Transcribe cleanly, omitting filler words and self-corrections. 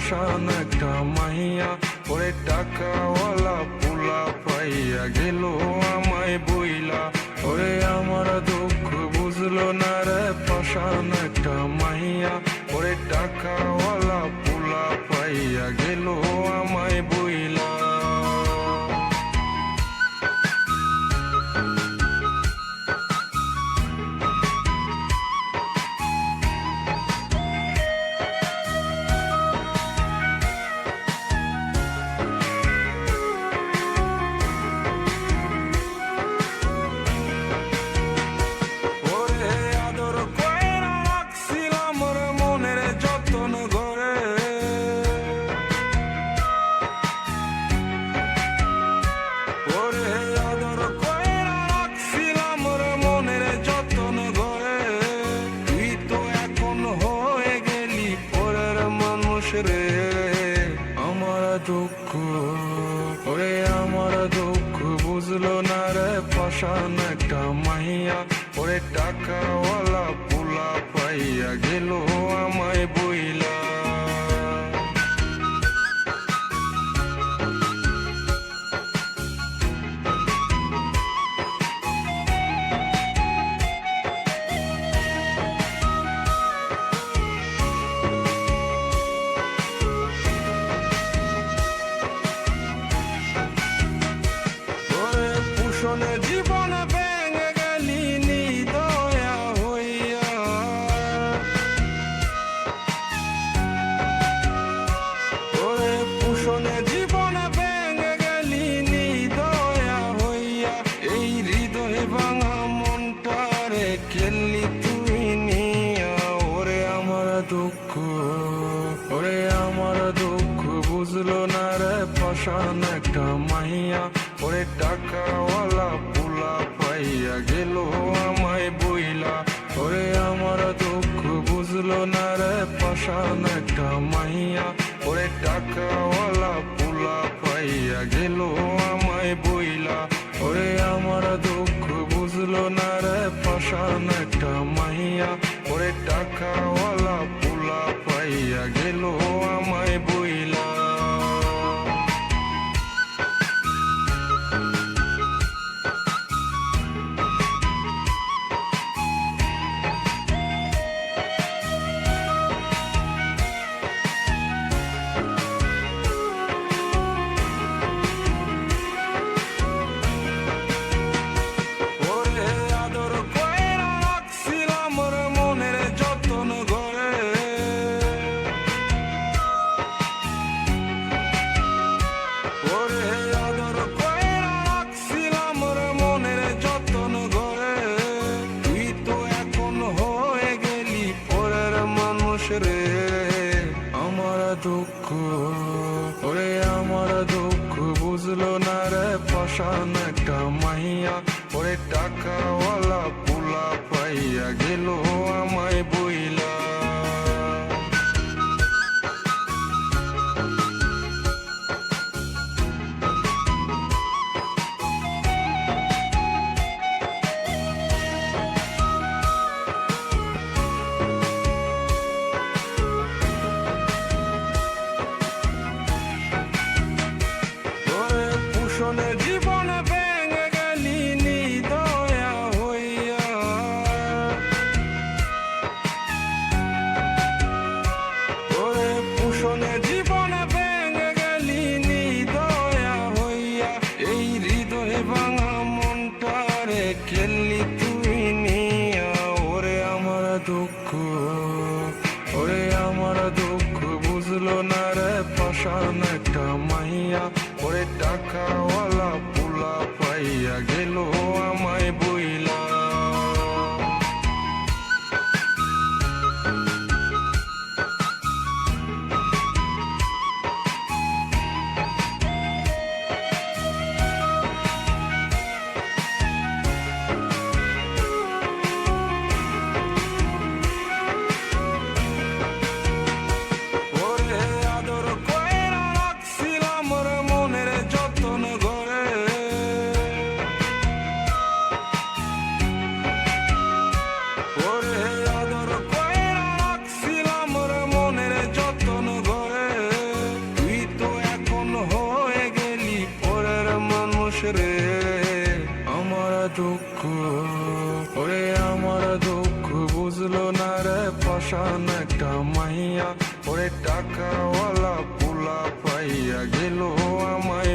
পাশান একটা মাইয়া, ওরে টাকাওয়ালা পোলা পাইয়া গেল আমায় বইলা। ওরে আমার দুঃখ বুঝলো না রে পাশান একটা মাইয়া, ওরে টাকাওয়ালা পোলা পাইয়া গেল আমায় বইলা। রে আমার দুঃখ, ওরে আমার দুঃখ বুঝলো না রে পাশান একটা মাইয়া, ওরে টাকাওয়ালা পোলা পাইয়া গেল আমায় বইলা। জীবনে ভেঙে গেলি নিদয়া হইয়া, ওরে পুষণে জীবনে ভেঙে গেলি নিদয়া হইয়া। এই হৃদয় ভাঙা মনটারে খেললি তুই নিয়া, ওরে আমার দুঃখ, ওরে আমার দুঃখ বুঝলো না রে পাশান একটা মাইয়া, ওরে টাকাওয়ালা পোলা পাইয়া গেল আমায় বইলা। ওরে আমার দুঃখ বুঝলো না রে পাশান একটা মাইয়া, ওরে টাকাওয়ালা পোলা পাইয়া গেল আমায় বইলা। ওরে আমার দুঃখ বুঝলো না রে পাশান একটা মাইয়া, ওরে টাকাওয়ালা পোলা পাইয়া গেল আমায় বইলা। রে আমার দুঃখ, ওরে আমার দুঃখ বুঝলো না রে পাশান একটা মাইয়া, ওরে টাকাওয়ালা পোলা পাইয়া গেল আমায় বইলা। জীবনে ভেঙে গেলি নিদয়া হইয়া, দুঃখ, ওরে আমার দুঃখ বুঝলো না রে পাষাণ একটা মাইয়া, ওরে টাকাওয়ালা পোলা পাইয়া গেল আমায়